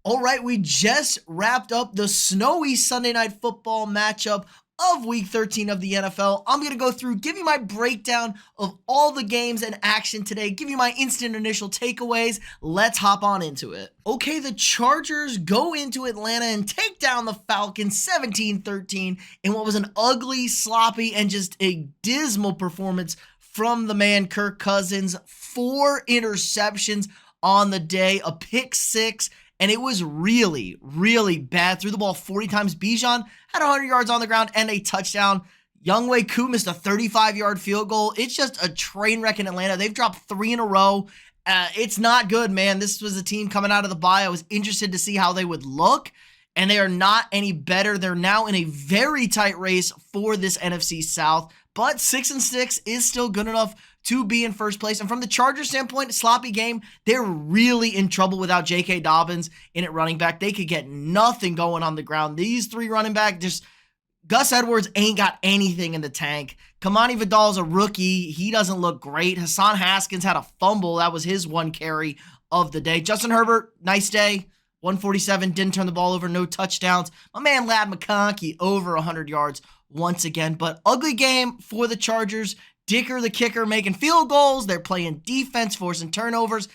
All right, we just wrapped up the snowy Sunday Night Football matchup of Week 13 of the NFL. I'm going to go through, give you my breakdown of all the games and action today, give you my instant initial takeaways. Let's hop on into it. Okay, the Chargers go into Atlanta and take down the Falcons 17-13 in what was an ugly, sloppy, and just a dismal performance from the man Kirk Cousins. 4 interceptions on the day, a pick 6, and it was really, really bad. Threw the ball 40 times. Bijan had 100 yards on the ground and a touchdown. Younghoe Koo missed a 35-yard field goal. It's just a train wreck in Atlanta. They've dropped 3 in a row. It's not good, man. This was a team coming out of the bye. I was interested to see how they would look, and they are not any better. They're now in a very tight race for this NFC South, but 6-6 is still good enough to be in first place. And from the Chargers standpoint, sloppy game. They're really in trouble without J.K. Dobbins in at running back. They could get nothing going on the ground. These 3 running back, just Gus Edwards ain't got anything in the tank. Kamani Vidal's a rookie. He doesn't look great. Hassan Haskins had a fumble. That was his 1 carry of the day. Justin Herbert, nice day. 147, didn't turn the ball over, no touchdowns. My man Ladd McConkey over 100 yards once again. But ugly game for the Chargers. Dicker, the kicker, making field goals. They're playing defense, forcing turnovers.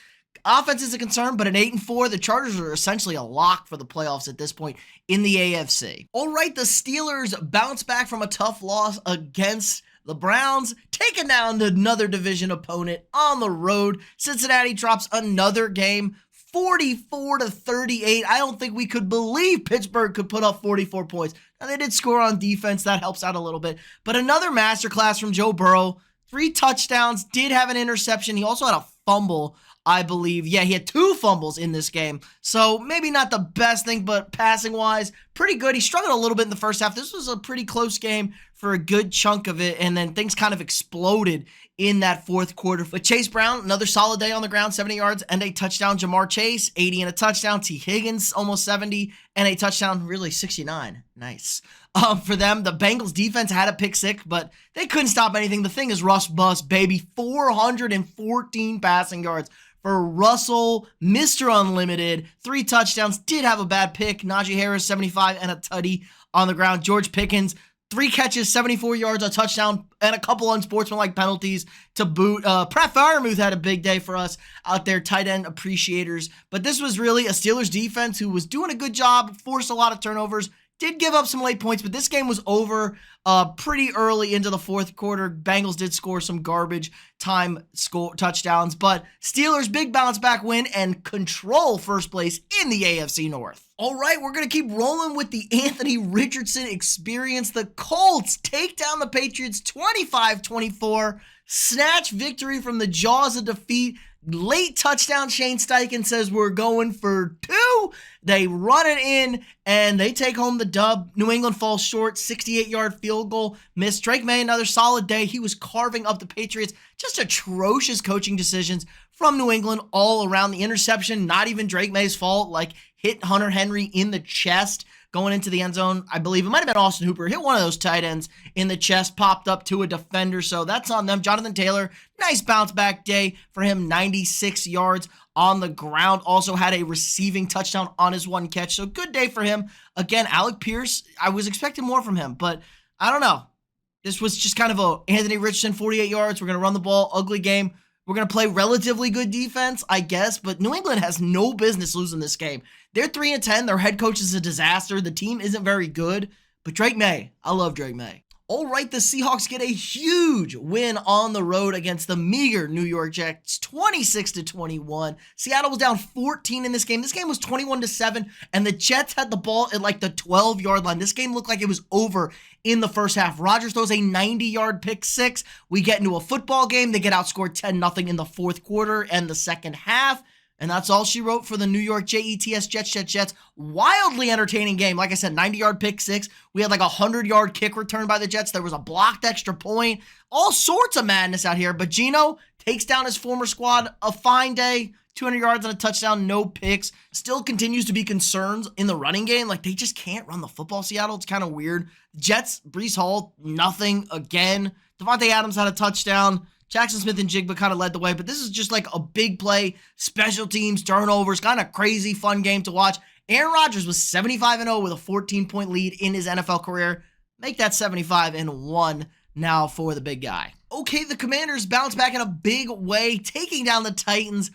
Offense is a concern, but at 8-4, the Chargers are essentially a lock for the playoffs at this point in the AFC. All right, the Steelers bounce back from a tough loss against the Browns, taking down another division opponent on the road. Cincinnati drops another game, 44-38. I don't think we could believe Pittsburgh could put up 44 points. Now, they did score on defense. That helps out a little bit. But another masterclass from Joe Burrow. 3 touchdowns, did have an interception. He also had a fumble, I believe. Yeah, he had 2 fumbles in this game. So maybe not the best thing, but passing-wise, pretty good. He struggled a little bit in the first half. This was a pretty close game for a good chunk of it, and then things kind of exploded in that fourth quarter. But Chase Brown, another solid day on the ground, 70 yards and a touchdown. Jamar Chase, 80 and a touchdown. T. Higgins, almost 70 and a touchdown. Really, 69. Nice. For them, the Bengals defense had a pick 6, but they couldn't stop anything. The thing is Russ Bus, baby. 414 passing yards for Russell, Mr. Unlimited. 3 touchdowns. Did have a bad pick. Najee Harris, 75 and a tutty on the ground. George Pickens, 3 catches, 74 yards, a touchdown, and a couple unsportsmanlike penalties to boot. Pratt Freiermuth had a big day for us out there, tight end appreciators. But this was really a Steelers defense who was doing a good job, forced a lot of turnovers, did give up some late points, but this game was over pretty early into the fourth quarter. Bengals did score some garbage time touchdowns, but Steelers big bounce back win and control first place in the AFC North. All right, we're going to keep rolling with the Anthony Richardson experience. The Colts take down the Patriots 25-24, snatch victory from the jaws of defeat. Late touchdown, Shane Steichen says we're going for 2. They run it in, and they take home the dub. New England falls short, 68-yard field goal missed. Drake May, another solid day. He was carving up the Patriots. Just atrocious coaching decisions from New England all around. The interception, not even Drake May's fault, like hit Hunter Henry in the chest going into the end zone. I believe it might have been Austin Hooper. Hit one of those tight ends in the chest, popped up to a defender. So that's on them. Jonathan Taylor, nice bounce back day for him. 96 yards on the ground. Also had a receiving touchdown on his 1 catch. So good day for him. Again, Alec Pierce, I was expecting more from him, but I don't know. This was just kind of a Anthony Richardson, 48 yards. We're going to run the ball. Ugly game. We're going to play relatively good defense, I guess, but New England has no business losing this game. They're 3-10. Their head coach is a disaster. The team isn't very good, but Drake May, I love Drake May. All right, the Seahawks get a huge win on the road against the meager New York Jets, 26-21. Seattle was down 14 in this game. This game was 21-7, and the Jets had the ball at like the 12-yard line. This game looked like it was over in the first half. Rodgers throws a 90-yard pick 6. We get into a football game. They get outscored 10-0 in the fourth quarter and the second half. And that's all she wrote for the New York Jets. Wildly entertaining game. Like I said, 90-yard pick 6. We had like a 100-yard kick return by the Jets. There was a blocked extra point. All sorts of madness out here. But Geno takes down his former squad. A fine day. 200 yards and a touchdown, no picks. Still continues to be concerns in the running game. Like, they just can't run the football, Seattle. It's kind of weird. Jets, Breece Hall, nothing again. Devontae Adams had a touchdown. Jackson Smith and Jigba kind of led the way, but this is just like a big play, special teams, turnovers, kind of crazy, fun game to watch. Aaron Rodgers was 75-0 with a 14-point lead in his NFL career. Make that 75-1 now for the big guy. Okay, the Commanders bounce back in a big way, taking down the Titans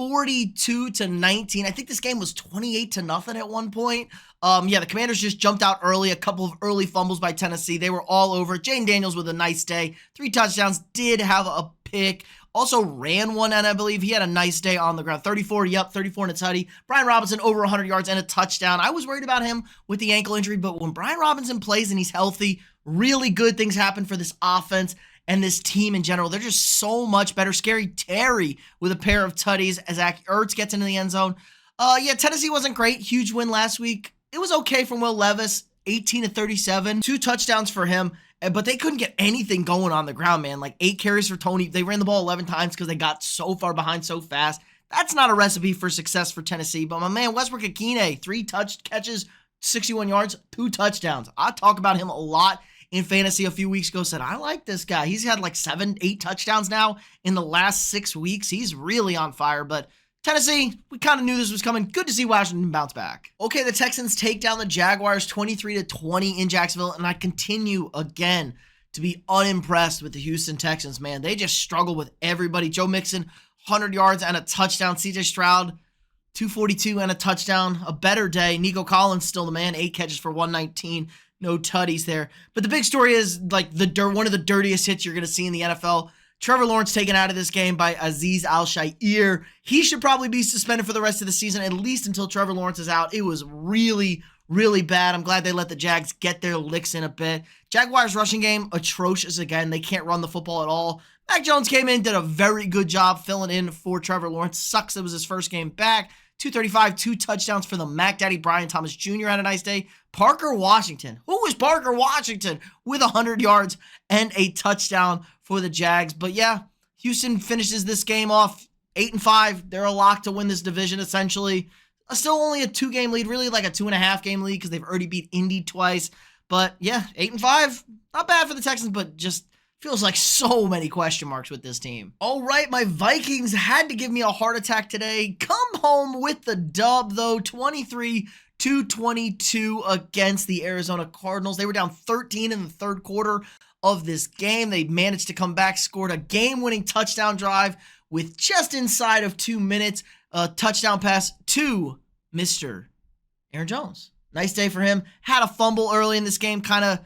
42-19. I think this game was 28-0 at one point. Yeah, the Commanders just jumped out early. A couple of early fumbles by Tennessee. They were all over. Jane Daniels with a nice day. 3 touchdowns. Did have a pick. Also ran one, and I believe he had a nice day on the ground. 34 and a tutty. Brian Robinson over 100 yards and a touchdown. I was worried about him with the ankle injury, but when Brian Robinson plays and he's healthy, really good things happen for this offense and this team in general. They're just so much better. Scary Terry with a pair of tutties as Zach Ertz gets into the end zone. Yeah, Tennessee wasn't great. Huge win last week. It was okay from Will Levis, 18-37. 2 touchdowns for him. But they couldn't get anything going on the ground, man. Like 8 carries for Tony. They ran the ball 11 times because they got so far behind so fast. That's not a recipe for success for Tennessee. But my man, Westbrook-Ikhine, 3 catches, 61 yards, 2 touchdowns. I talk about him a lot in fantasy a few weeks ago. Said, I like this guy. He's had like 7, 8 touchdowns now in the last 6 weeks. He's really on fire. But Tennessee, we kind of knew this was coming. Good to see Washington bounce back. Okay, the Texans take down the Jaguars 23-20 in Jacksonville, and I continue again to be unimpressed with the Houston Texans, man. They just struggle with everybody. Joe Mixon, 100 yards and a touchdown. CJ Stroud, 242 and a touchdown. A better day. Nico Collins still the man, 8 catches for 119. No tutties there. But the big story is like one of the dirtiest hits you're going to see in the NFL. Trevor Lawrence taken out of this game by Azeez Al-Shaair. He should probably be suspended for the rest of the season, at least until Trevor Lawrence is out. It was really, really bad. I'm glad they let the Jags get their licks in a bit. Jaguars rushing game, atrocious again. They can't run the football at all. Mac Jones came in, did a very good job filling in for Trevor Lawrence. Sucks it was his first game back. 235, 2 touchdowns for the Mac Daddy. Brian Thomas Jr. had a nice day. Parker Washington. Who was Parker Washington? With 100 yards and a touchdown for the Jags. But yeah, Houston finishes this game off 8-5. They're a lock to win this division, essentially. Still only a 2-game lead, really like a 2.5-game lead because they've already beat Indy twice. But yeah, 8-5. Not bad for the Texans, but just feels like so many question marks with this team. All right, my Vikings had to give me a heart attack today. Come home with the dub, though. 23-22 against the Arizona Cardinals. They were down 13 in the third quarter of this game. They managed to come back, scored a game-winning touchdown drive with just inside of 2 minutes. A touchdown pass to Mr. Aaron Jones. Nice day for him. Had a fumble early in this game, kind of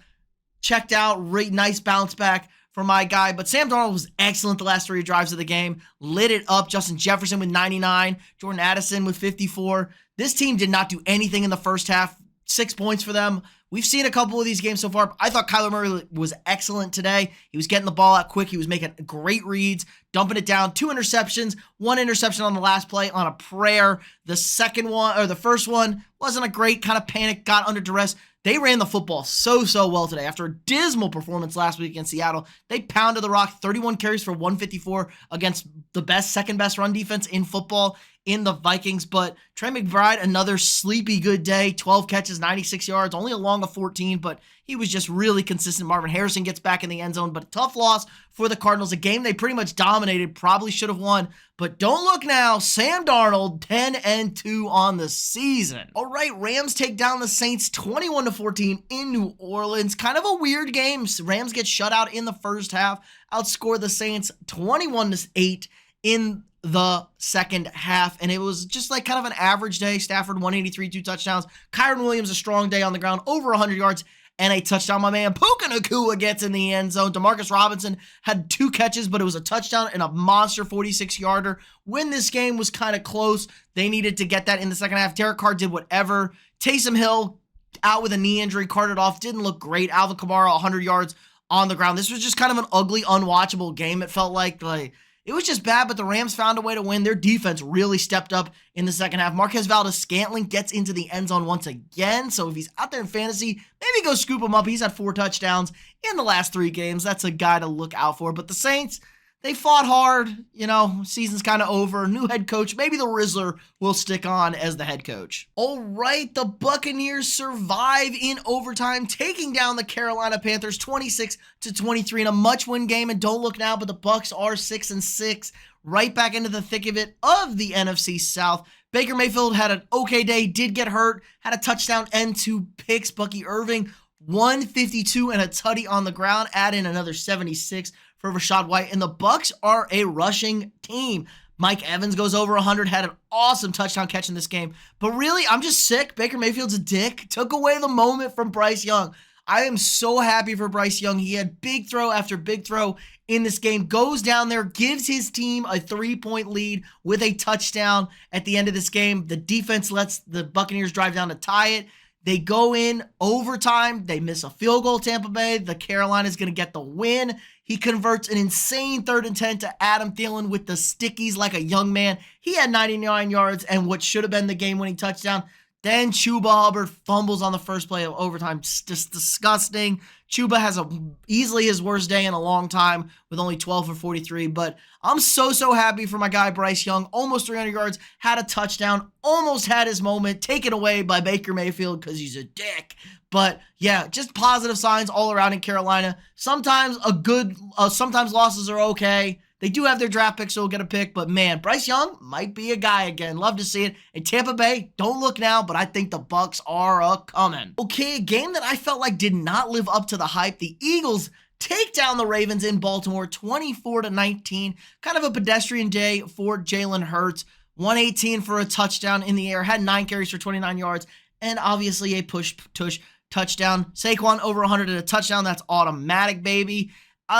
checked out. Nice bounce back for my guy. But Sam Darnold was excellent the last 3 drives of the game. Lit it up. Justin Jefferson with 99. Jordan Addison with 54. This team did not do anything in the first half. 6 points for them. We've seen a couple of these games so far. I thought Kyler Murray was excellent today. He was getting the ball out quick. He was making great reads, dumping it down. 2 interceptions, 1 interception on the last play on a prayer. The first one wasn't a great kind of panic, got under duress. They ran the football so well today. After a dismal performance last week against Seattle, they pounded the rock. 31 carries for 154 against the second best run defense in football in the Vikings. But Trey McBride, another sleepy good day. 12 catches, 96 yards, only along of 14, but he was just really consistent. Marvin Harrison gets back in the end zone, but a tough loss for the Cardinals. A game they pretty much dominated, probably should have won. But don't look now. Sam Darnold, 10-2 on the season. All right, Rams take down the Saints 21-14 in New Orleans. Kind of a weird game. Rams get shut out in the first half. Outscore the Saints 21-8 in the second half, and it was just like kind of an average day. Stafford 183, 2 touchdowns. Kyron Williams a strong day on the ground, over 100 yards and a touchdown. My man Puka Nacua gets in the end zone. Demarcus Robinson had 2 catches, but it was a touchdown and a monster 46-yarder. When this game was kind of close, they needed to get that in the second half. Derek Carr did whatever. Taysom Hill out with a knee injury, carted off, didn't look great. Alvin Kamara 100 yards on the ground. This was just kind of an ugly, unwatchable game. It felt like it was just bad, but the Rams found a way to win. Their defense really stepped up in the second half. Marquez Valdes-Scantling gets into the end zone once again. So if he's out there in fantasy, maybe go scoop him up. He's had 4 touchdowns in the last 3 games. That's a guy to look out for. But the Saints, they fought hard. Season's kind of over. New head coach. Maybe the Rizzler will stick on as the head coach. All right, the Buccaneers survive in overtime, taking down the Carolina Panthers 26-23 in a much-win game. And don't look now, but the Bucs are 6-6, right back into the thick of it of the NFC South, Baker Mayfield had an okay day, did get hurt, had a touchdown and 2 picks. Bucky Irving, 152 and a tutty on the ground, add in another 76 for Rachaad White. And the Bucs are a rushing team. Mike Evans goes over 100, had an awesome touchdown catch in this game. But really, I'm just sick. Baker Mayfield's a dick. Took away the moment from Bryce Young. I am so happy for Bryce Young. He had big throw after big throw in this game. Goes down there, gives his team a 3-point lead with a touchdown at the end of this game. The defense lets the Buccaneers drive down to tie it. They go in overtime. They miss a field goal, Tampa Bay. The Carolina's going to get the win. He converts an insane 3rd and 10 to Adam Thielen with the stickies like a young man. He had 99 yards and what should have been the game-winning touchdown. Then Chuba Hubbard fumbles on the first play of overtime. It's just disgusting. Chuba has easily his worst day in a long time with only 12 for 43. But I'm so happy for my guy Bryce Young. Almost 300 yards, had a touchdown, almost had his moment taken away by Baker Mayfield because he's a dick. But yeah, just positive signs all around in Carolina. Sometimes sometimes losses are okay. They do have their draft picks, so we'll get a pick. But man, Bryce Young might be a guy again. Love to see it. And Tampa Bay, don't look now, but I think the Bucs are a-coming. Okay, a game that I felt like did not live up to the hype. The Eagles take down the Ravens in Baltimore, 24-19. Kind of a pedestrian day for Jalen Hurts. 118 for a touchdown in the air. Had 9 carries for 29 yards. And obviously a push-tush touchdown. Saquon over 100 and a touchdown. That's automatic, baby.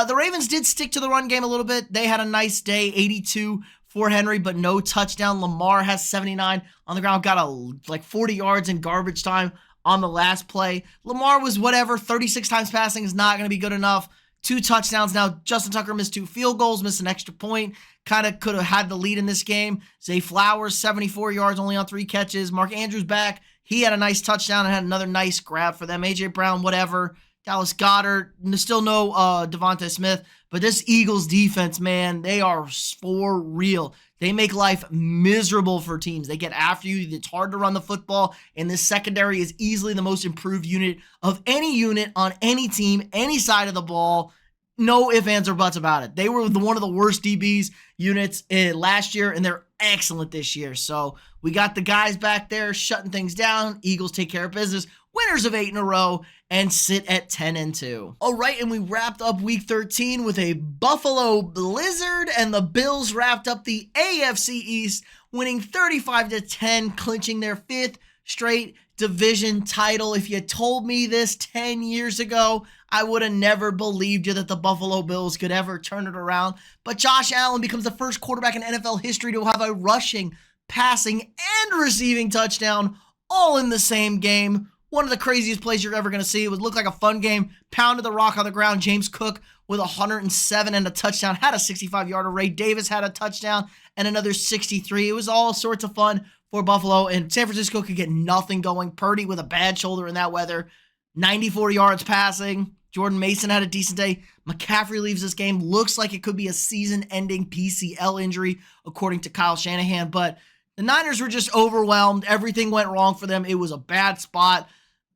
The Ravens did stick to the run game a little bit. They had a nice day, 82 for Henry, but no touchdown. Lamar has 79 on the ground, got like 40 yards in garbage time on the last play. Lamar was whatever, 36 times passing is not going to be good enough. 2 touchdowns. Now, Justin Tucker missed 2 field goals, missed an extra point. Kind of could have had the lead in this game. Zay Flowers, 74 yards, only on 3 catches. Mark Andrews back. He had a nice touchdown and had another nice grab for them. A.J. Brown, whatever. Dallas Goedert, still no Devontae Smith, but this Eagles defense, man, they are for real. They make life miserable for teams. They get after you. It's hard to run the football, and this secondary is easily the most improved unit of any unit on any team, any side of the ball. No ifs, ands, or buts about it. They were one of the worst DBs units last year, and they're excellent this year. So we got the guys back there shutting things down. Eagles take care of business. Winners of 8 in a row and sit at 10-2. All right, and we wrapped up week 13 with a Buffalo blizzard, and the Bills wrapped up the AFC East, winning 35-10, clinching their 5th straight division title. If you told me this 10 years ago, I would have never believed you that the Buffalo Bills could ever turn it around. But Josh Allen becomes the first quarterback in NFL history to have a rushing, passing, and receiving touchdown all in the same game. One of the craziest plays you're ever going to see. It would look like a fun game. Pounded the rock on the ground. James Cook with 107 and a touchdown. Had a 65-yarder. Ray Davis had a touchdown and another 63. It was all sorts of fun for Buffalo. And San Francisco could get nothing going. Purdy with a bad shoulder in that weather. 94 yards passing. Jordan Mason had a decent day. McCaffrey leaves this game. Looks like it could be a season-ending PCL injury, according to Kyle Shanahan. But the Niners were just overwhelmed. Everything went wrong for them. It was a bad spot.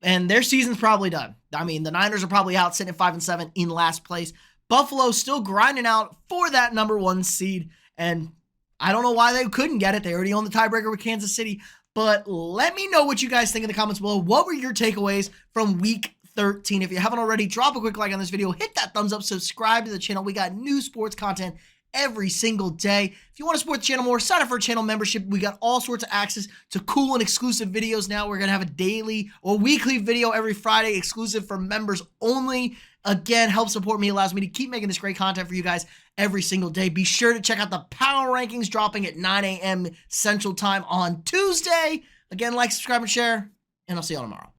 And their season's probably done. I mean, the Niners are probably out sitting at 5-7 in last place. Buffalo still grinding out for that number 1 seed. And I don't know why they couldn't get it. They already own the tiebreaker with Kansas City. But let me know what you guys think in the comments below. What were your takeaways from week 13? If you haven't already, drop a quick like on this video. Hit that thumbs up. Subscribe to the channel. We got new sports content every single day. If you want to support the channel more, sign up for a channel membership. We got all sorts of access to cool and exclusive videos now. We're going to have a daily or weekly video every Friday exclusive for members only. Again, help support me, allows me to keep making this great content for you guys every single day. Be sure to check out the power rankings dropping at 9 a.m. Central Time on Tuesday. Again, like, subscribe, and share, and I'll see you all tomorrow.